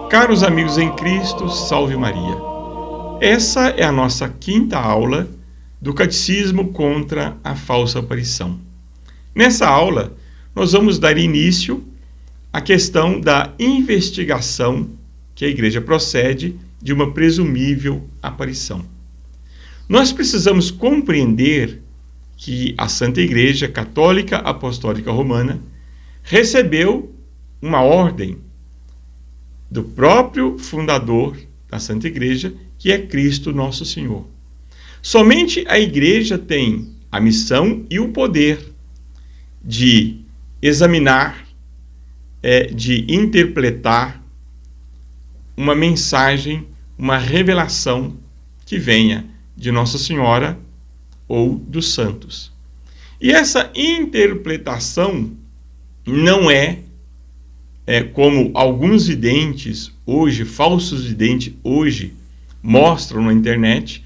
Caros amigos em Cristo, salve Maria. Essa é a nossa quinta aula do Catecismo contra a falsa aparição. Nessa aula, nós vamos dar início à questão da investigação que a Igreja procede de uma presumível aparição. Nós precisamos compreender que a Santa Igreja Católica Apostólica Romana recebeu uma ordem do próprio fundador da Santa Igreja, que é Cristo Nosso Senhor. Somente a Igreja tem a missão e o poder de examinar, de interpretar uma mensagem, uma revelação que venha de Nossa Senhora ou dos santos. E essa interpretação não é como alguns videntes hoje, falsos videntes hoje, mostram na internet,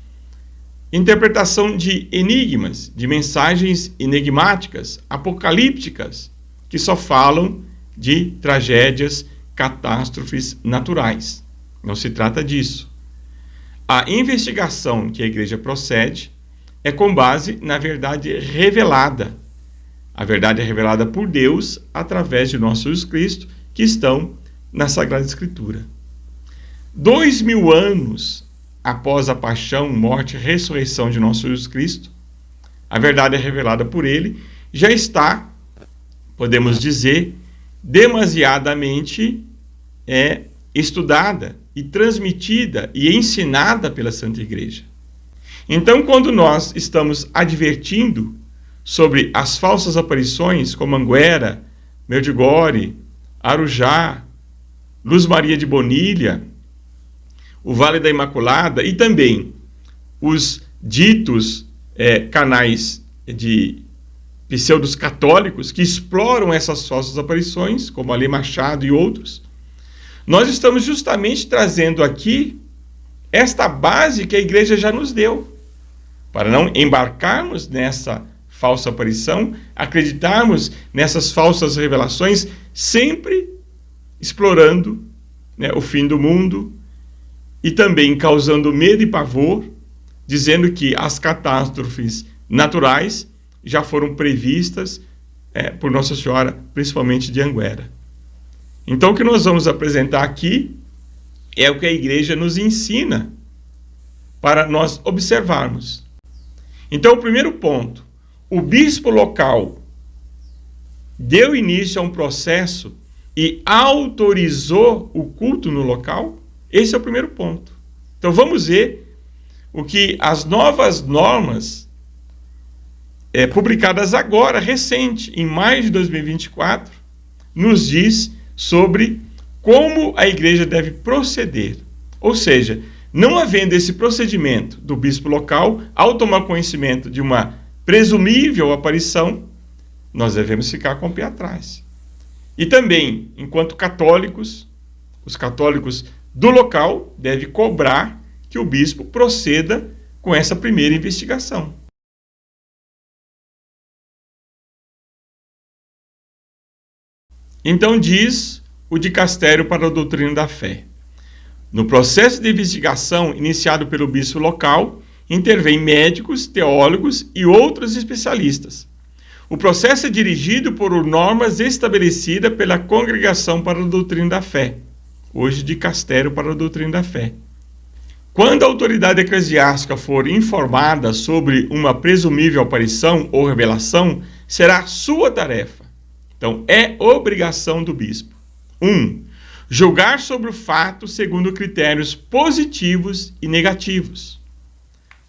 interpretação de enigmas, de mensagens enigmáticas, apocalípticas, que só falam de tragédias, catástrofes naturais. Não se trata disso. A investigação que a Igreja procede é com base na verdade revelada. A verdade é revelada por Deus através de nosso Jesus Cristo, que estão na Sagrada Escritura. 2000 anos após a paixão, morte e ressurreição de nosso Jesus Cristo, a verdade é revelada por Ele, já está, podemos dizer, demasiadamente estudada e transmitida e ensinada pela Santa Igreja. Então, quando nós estamos advertindo sobre as falsas aparições, como Anguera, Medjugorje, Arujá, Luz Maria de Bonilha, o Vale da Imaculada e também os ditos canais de pseudos católicos que exploram essas falsas aparições, como Alê Machado e outros, nós estamos justamente trazendo aqui esta base que a Igreja já nos deu, para não embarcarmos nessa falsa aparição, acreditarmos nessas falsas revelações, sempre explorando o fim do mundo e também causando medo e pavor, dizendo que as catástrofes naturais já foram previstas por Nossa Senhora, principalmente de Anguera. Então, o que nós vamos apresentar aqui é o que a Igreja nos ensina para nós observarmos. Então, o primeiro ponto, o bispo local deu início a um processo e autorizou o culto no local? Esse é o primeiro ponto. Então vamos ver o que as novas normas publicadas agora, recente, em maio de 2024, nos diz sobre como a Igreja deve proceder. Ou seja, não havendo esse procedimento do bispo local, ao tomar conhecimento de uma presumível aparição, nós devemos ficar com o pé atrás. E também, enquanto católicos, os católicos do local devem cobrar que o bispo proceda com essa primeira investigação. Então diz o Dicastério para a Doutrina da Fé: no processo de investigação iniciado pelo bispo local, intervêm médicos, teólogos e outros especialistas. O processo é dirigido por normas estabelecidas pela Congregação para a Doutrina da Fé, hoje Dicastério para a Doutrina da Fé. Quando a autoridade eclesiástica for informada sobre uma presumível aparição ou revelação, será sua tarefa. Então, é obrigação do bispo. 1. Julgar sobre o fato segundo critérios positivos e negativos.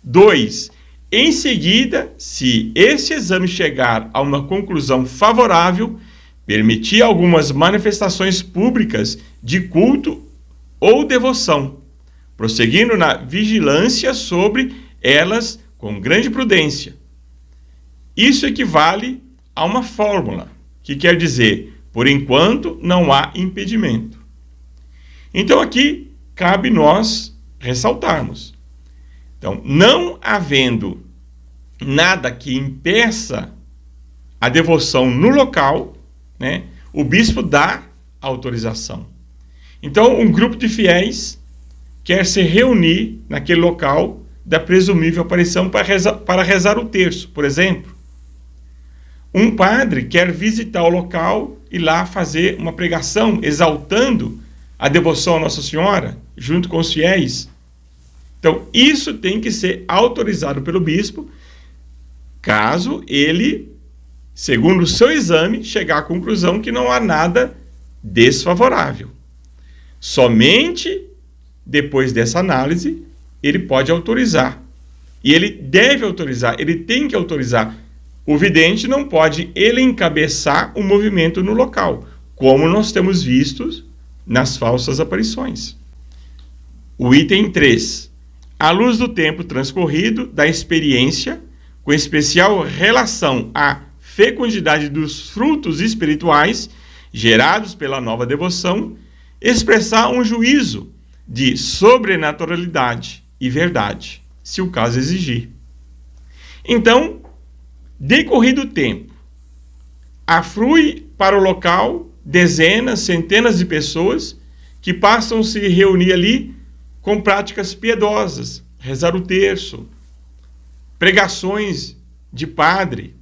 2. Em seguida, se esse exame chegar a uma conclusão favorável, permitir algumas manifestações públicas de culto ou devoção, prosseguindo na vigilância sobre elas com grande prudência. Isso equivale a uma fórmula, que quer dizer, por enquanto não há impedimento. Então aqui cabe nós ressaltarmos. Então, não havendo nada que impeça a devoção no local, o bispo dá autorização. Então, um grupo de fiéis quer se reunir naquele local da presumível aparição para rezar o terço, por exemplo. Um padre quer visitar o local e lá fazer uma pregação exaltando a devoção a Nossa Senhora, junto com os fiéis. Então, isso tem que ser autorizado pelo bispo, caso ele, segundo o seu exame, chegar à conclusão que não há nada desfavorável. Somente depois dessa análise, ele pode autorizar. E ele deve autorizar, ele tem que autorizar. O vidente não pode ele encabeçar o movimento no local, como nós temos visto nas falsas aparições. O item 3. À luz do tempo transcorrido, da experiência, com especial relação à fecundidade dos frutos espirituais gerados pela nova devoção, expressar um juízo de sobrenaturalidade e verdade, se o caso exigir. Então, decorrido o tempo, aflui para o local dezenas, centenas de pessoas que passam a se reunir ali com práticas piedosas, rezar o terço, pregações de padre,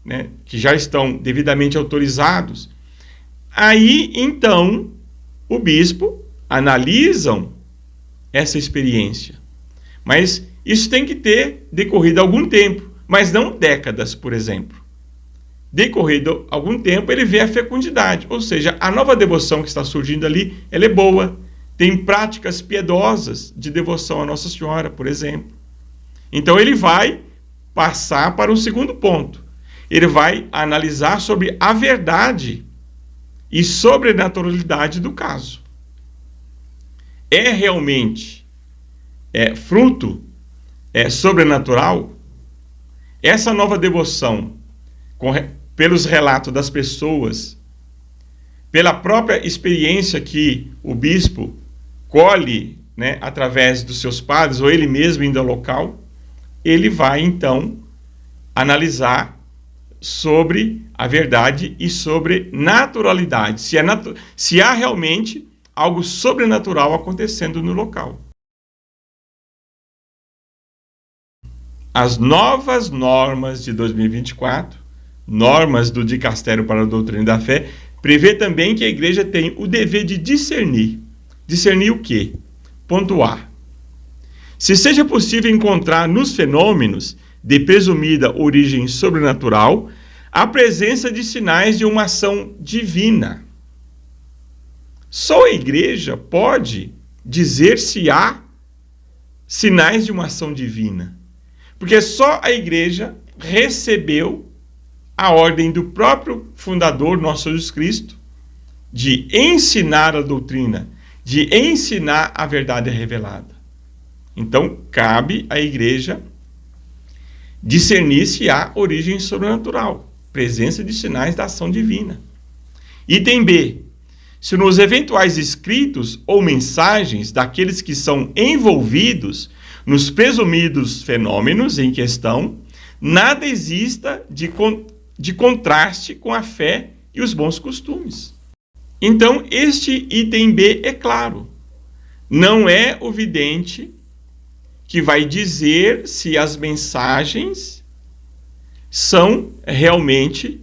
né, que já estão devidamente autorizados. Aí, então, o bispo analisam essa experiência. Mas isso tem que ter decorrido algum tempo, mas não décadas, por exemplo. Decorrido algum tempo, ele vê a fecundidade, ou seja, a nova devoção que está surgindo ali, ela é boa, tem práticas piedosas de devoção a Nossa Senhora, por exemplo. Então ele vai passar para um segundo ponto. Ele vai analisar sobre a verdade e sobrenaturalidade do caso. É realmente fruto sobrenatural? Essa nova devoção, pelos relatos das pessoas, pela própria experiência que o bispo colhe, né, através dos seus padres, ou ele mesmo indo ao local, ele vai então analisar sobre a verdade e sobre naturalidade, se há realmente algo sobrenatural acontecendo no local. As novas normas de 2024, normas do Dicastério para a Doutrina da Fé, prevê também que a igreja tem o dever de discernir. Discernir o quê? Ponto A. Se seja possível encontrar nos fenômenos de presumida origem sobrenatural a presença de sinais de uma ação divina. Só a igreja pode dizer se há sinais de uma ação divina. Porque só a igreja recebeu a ordem do próprio fundador, nosso Jesus Cristo, de ensinar a doutrina, de ensinar a verdade revelada. Então, cabe à igreja discernir se há origem sobrenatural, presença de sinais da ação divina. Item B. Se nos eventuais escritos ou mensagens daqueles que são envolvidos nos presumidos fenômenos em questão, nada exista de contraste com a fé e os bons costumes. Então, este item B é claro. Não é o vidente que vai dizer se as mensagens são realmente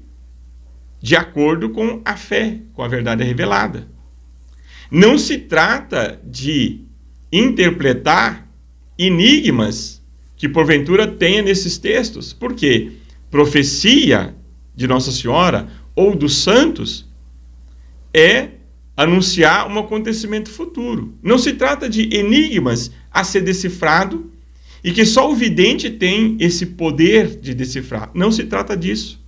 de acordo com a fé, com a verdade revelada. Não se trata de interpretar enigmas que porventura tenha nesses textos, porque profecia de Nossa Senhora ou dos santos é anunciar um acontecimento futuro. Não se trata de enigmas a ser decifrado e que só o vidente tem esse poder de decifrar. Não se trata disso.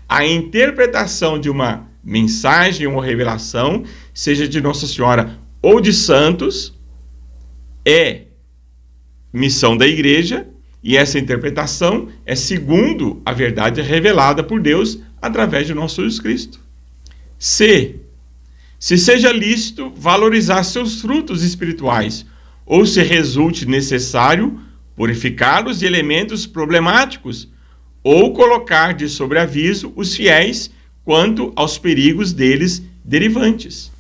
A interpretação de uma mensagem ou revelação, seja de Nossa Senhora ou de santos, é missão da igreja, e essa interpretação é segundo a verdade revelada por Deus através de nosso Jesus Cristo. C. Se seja lícito valorizar seus frutos espirituais, ou se resulte necessário purificá-los de elementos problemáticos, ou colocar de sobreaviso os fiéis quanto aos perigos deles derivantes.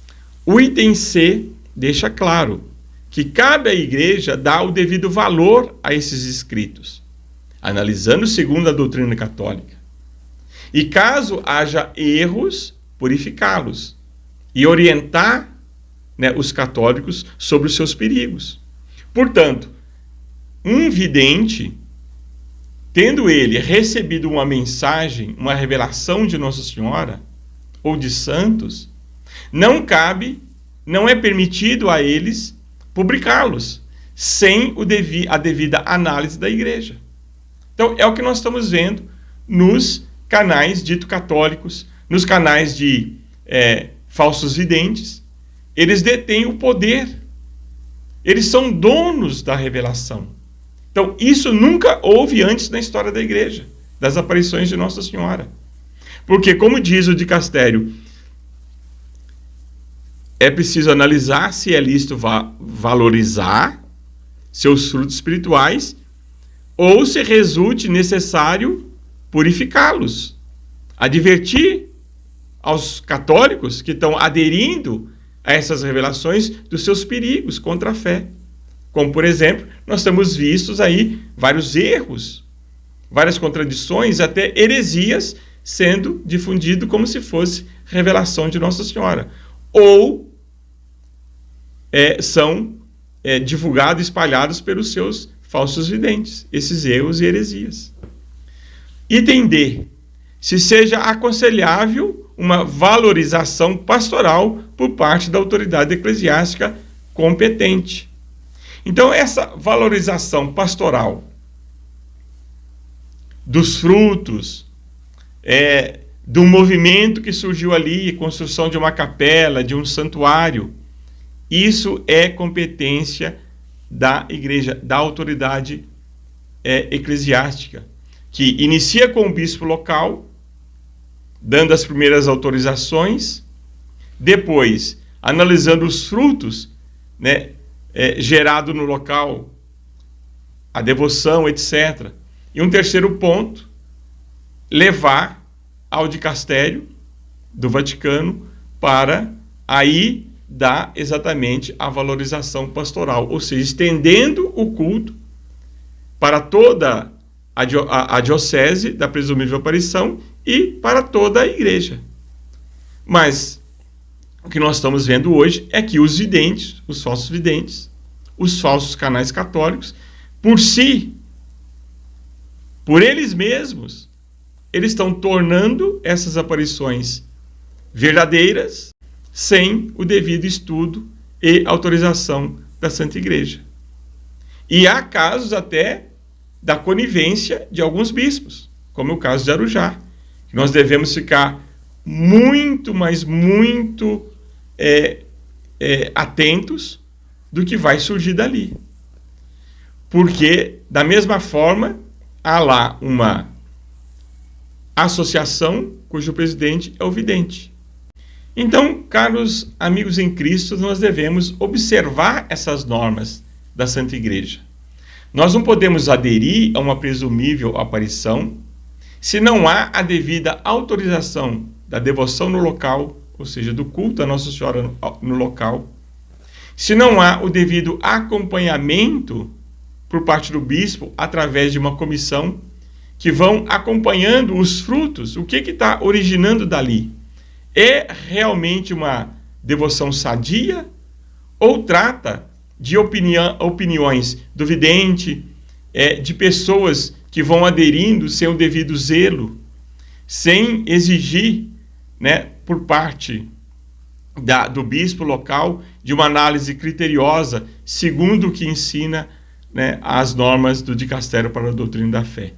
O item C deixa claro que cabe à igreja dar o devido valor a esses escritos, analisando segundo a doutrina católica. E caso haja erros, purificá-los e orientar, né, os católicos sobre os seus perigos. Portanto, um vidente, tendo ele recebido uma mensagem, uma revelação de Nossa Senhora ou de santos, não é permitido a eles publicá-los sem a devida análise da igreja. Então, é o que nós estamos vendo nos canais dito católicos, nos canais de falsos videntes. Eles detêm o poder. Eles são donos da revelação. Então, isso nunca houve antes na história da igreja, das aparições de Nossa Senhora. Porque, como diz o dicastério, é preciso analisar se é lícito valorizar seus frutos espirituais ou se resulte necessário purificá-los. Advertir aos católicos que estão aderindo a essas revelações dos seus perigos contra a fé. Como, por exemplo, nós temos vistos aí vários erros, várias contradições, até heresias sendo difundido como se fosse revelação de Nossa Senhora. Ou são divulgados, espalhados pelos seus falsos videntes, esses erros e heresias. Item D. Se seja aconselhável uma valorização pastoral por parte da autoridade eclesiástica competente. Então, essa valorização pastoral dos frutos, do movimento que surgiu ali, construção de uma capela, de um santuário, isso é competência da igreja, da autoridade eclesiástica, que inicia com o bispo local, dando as primeiras autorizações, depois, analisando os frutos, né, gerado no local, a devoção, etc. E um terceiro ponto, levar ao dicastério do Vaticano para aí dar exatamente a valorização pastoral, ou seja, estendendo o culto para toda a diocese da presumível aparição e para toda a igreja. Mas o que nós estamos vendo hoje é que os videntes, os falsos videntes, os falsos canais católicos, por si, por eles mesmos, eles estão tornando essas aparições verdadeiras sem o devido estudo e autorização da Santa Igreja. E há casos até da conivência de alguns bispos, como é o caso de Arujá, que nós devemos ficar muito, mas muito atentos do que vai surgir dali. Porque, da mesma forma, há lá uma associação cujo presidente é o vidente. Então, caros amigos em Cristo, nós devemos observar essas normas da Santa Igreja. Nós não podemos aderir a uma presumível aparição se não há a devida autorização da devoção no local, ou seja, do culto a Nossa Senhora no local, se não há o devido acompanhamento por parte do bispo através de uma comissão que vão acompanhando os frutos, o que está originando dali. É realmente uma devoção sadia ou trata de opiniões do vidente, de pessoas que vão aderindo sem o devido zelo, sem exigir, né, por parte do bispo local de uma análise criteriosa, segundo o que ensina, né, as normas do dicastério para a doutrina da fé.